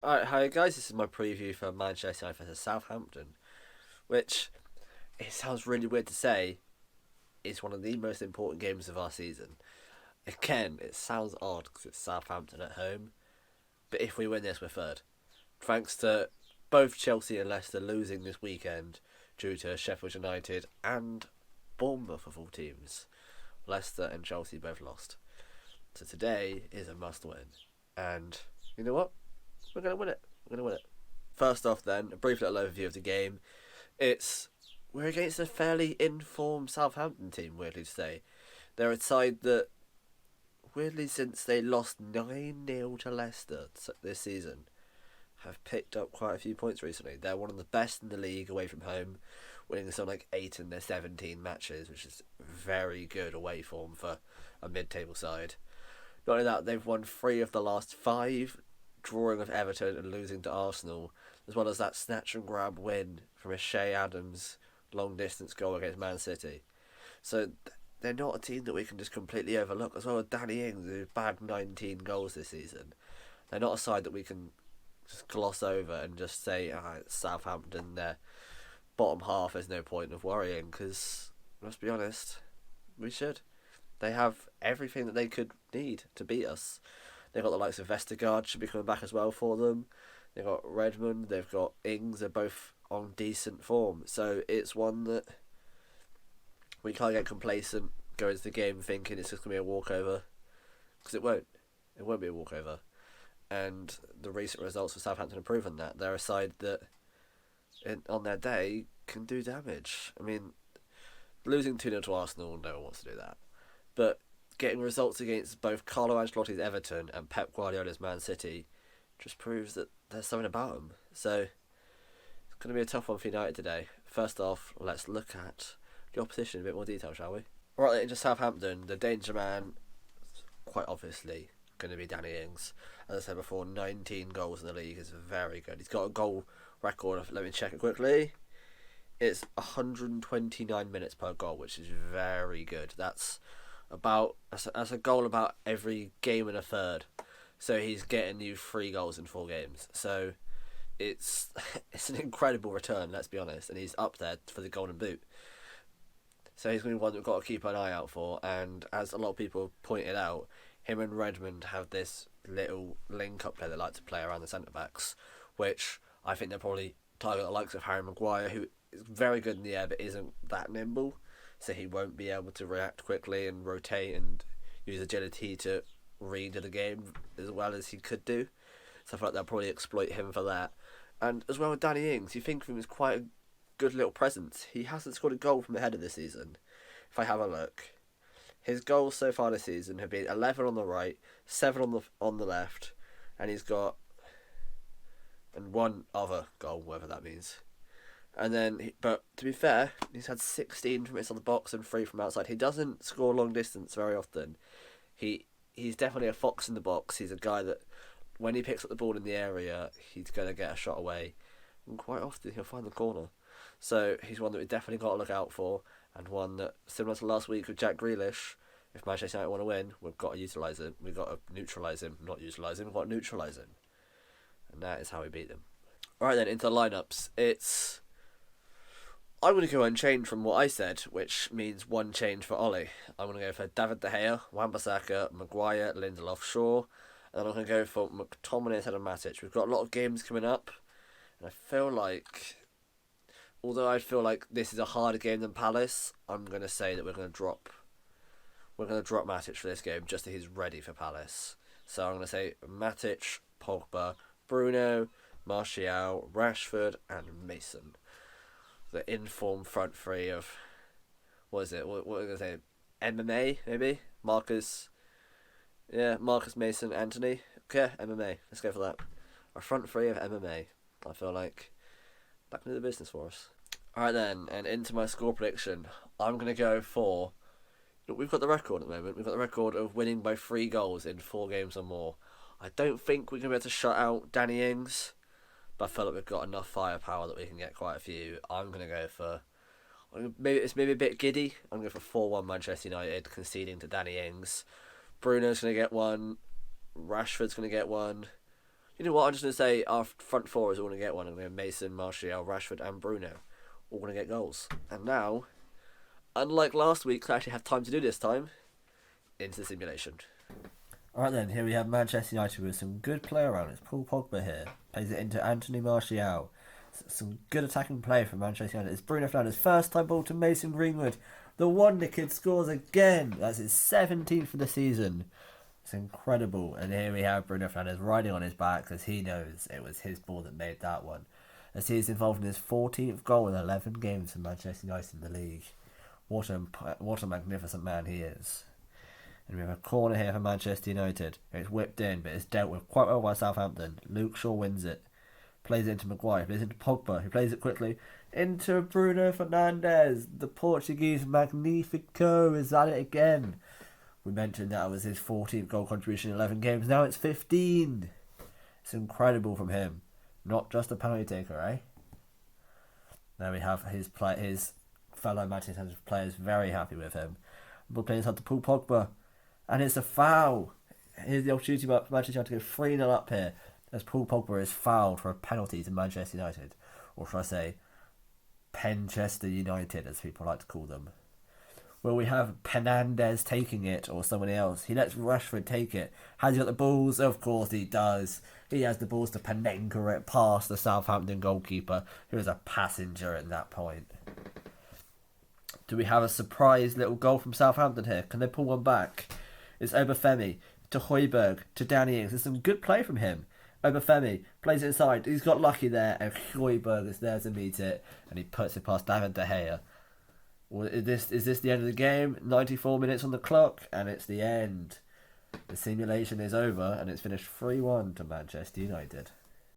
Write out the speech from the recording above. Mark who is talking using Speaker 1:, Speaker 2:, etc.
Speaker 1: Alright, hi guys, this is my preview for Manchester United versus Southampton, which, it sounds really weird to say, is one of the most important games of our season. Again, it sounds odd because it's Southampton at home, but if we win this, we're third. Thanks to both Chelsea and Leicester losing this weekend due to Sheffield United and Bournemouth of all teams. Leicester and Chelsea both lost. So today is a must win. And you know what? We're going to win it. We're going to win it. First off, then, a brief little overview of the game. We're against a fairly informed Southampton team, weirdly to say. They're a side that, weirdly, since they lost 9-0 to Leicester this season, have picked up quite a few points recently. They're one of the best in the league away from home, winning something like 8 in their 17 matches, which is very good away form for a mid-table side. Not only that, they've won 3 of the last 5, drawing with Everton and losing to Arsenal, as well as that snatch and grab win from a Shea Adams long distance goal against Man City. So they're not a team that we can just completely overlook, as well as Danny Ings, who bagged 19 goals this season. They're not a side that we can just gloss over and just say, Southampton, their bottom half, there's no point of worrying, because, let's be honest, we should. They have everything that they could need to beat us. They've got the likes of Vestergaard should be coming back as well for them. They've got Redmond, they've got Ings, they're both on decent form. So it's one that we can't get complacent, go into the game thinking it's just going to be a walkover. Because it won't. It won't be a walkover. And the recent results for Southampton have proven that. They're a side that, on their day, can do damage. I mean, losing 2-0 to Arsenal, no one wants to do that. But getting results against both Carlo Ancelotti's Everton and Pep Guardiola's Man City just proves that there's something about them. So it's going to be a tough one for United today. First off, let's look at the opposition in a bit more detail, shall we? Right, into Southampton, the danger man, quite obviously, going to be Danny Ings. As I said before, 19 goals in the league is very good. He's got a goal record of, let me check it quickly, it's 129 minutes per goal, which is very good. That's a goal about every game and a third. So he's getting you 3 goals in 4 games. So it's an incredible return, let's be honest, and he's up there for the Golden Boot. So he's going to be one that we've got to keep an eye out for. And as a lot of people pointed out, him and Redmond have this little link-up play they like to play around the centre-backs, which I think they'll probably target the likes of Harry Maguire, who is very good in the air but isn't that nimble. So he won't be able to react quickly and rotate and use agility to read the game as well as he could do. So I feel like they'll probably exploit him for that. And as well with Danny Ings, you think of him as quite a good little presence. He hasn't scored a goal from the header this season. If I have a look, his goals so far this season have been 11 on the right, 7 on the left, and he's got one other goal, whatever that means. And then, but to be fair, he's had 16 from inside the box and 3 from outside. He doesn't score long distance very often. He's definitely a fox in the box. He's a guy that, when he picks up the ball in the area, he's going to get a shot away. And quite often he'll find the corner. So he's one that we definitely got to look out for. And one that, similar to last week with Jack Grealish, if Manchester United want to win, we've got to utilise him. We've got to neutralise him. Not utilise him, we've got to neutralise him. And that is how we beat them. Alright then, into the lineups. I'm going to go unchanged from what I said, which means one change for Ollie. I'm going to go for David De Gea, Wan-Bissaka, Maguire, Lindelof, Shaw, and then I'm going to go for McTominay instead of Matic. We've got a lot of games coming up, and I feel like, although I feel like this is a harder game than Palace, I'm going to say that we're going to drop Matic for this game just so he's ready for Palace. So I'm going to say Matic, Pogba, Bruno, Martial, Rashford, and Mason. The informed front three of, what is it? What are we going to say? MMA, maybe? Marcus, Mason, Anthony. Okay, MMA. Let's go for that. Our front three of MMA. I feel like that can do the business for us. Alright then, and into my score prediction. I'm going to go for, we've got the record at the moment. We've got the record of winning by 3 goals in 4 games or more. I don't think we're going to be able to shut out Danny Ings, but I feel like we've got enough firepower that we can get quite a few. I'm going to go for, maybe a bit giddy. I'm going to go for 4-1 Manchester United, conceding to Danny Ings. Bruno's going to get one. Rashford's going to get one. You know what? I'm just going to say our front four is all going to get one. And we have Mason, Martial, Rashford, and Bruno all going to get goals. And now, unlike last week, I actually have time to do this time into the simulation. Alright then, here we have Manchester United with some good play around. It's Paul Pogba here. Plays it into Anthony Martial. Some good attacking play from Manchester United. It's Bruno Fernandes' first time ball to Mason Greenwood. The Wonder Kid scores again. That's his 17th for the season. It's incredible. And here we have Bruno Fernandes riding on his back because he knows it was his ball that made that one. As he is involved in his 14th goal in 11 games for Manchester United in the league. What a magnificent man he is. And we have a corner here for Manchester United. It's whipped in, but it's dealt with quite well by Southampton. Luke Shaw wins it. Plays it into Maguire. Plays it into Pogba, who plays it quickly into Bruno Fernandes. The Portuguese Magnifico is at it again. We mentioned that was his 14th goal contribution in 11 games. Now it's 15. It's incredible from him. Not just a penalty taker, eh? Now we have his fellow Manchester United players very happy with him. We're playing hard to Paul Pogba. And it's a foul. Here's the opportunity for Manchester United to go 3-0 up here. As Paul Pogba is fouled for a penalty to Manchester United. Or should I say, Penchester United, as people like to call them. Well, we have Penandes taking it, or somebody else. He lets Rashford take it. Has he got the balls? Of course he does. He has the balls to Panenka it past the Southampton goalkeeper, who is a passenger at that point. Do we have a surprise little goal from Southampton here? Can they pull one back? It's Obafemi to Højbjerg to Danny Ings. There's some good play from him. Obafemi plays it inside. He's got lucky there, and Højbjerg is there to meet it, and he puts it past David De Gea. Well, is this the end of the game? 94 minutes on the clock, and it's the end. The simulation is over, and it's finished 3-1 to Manchester United.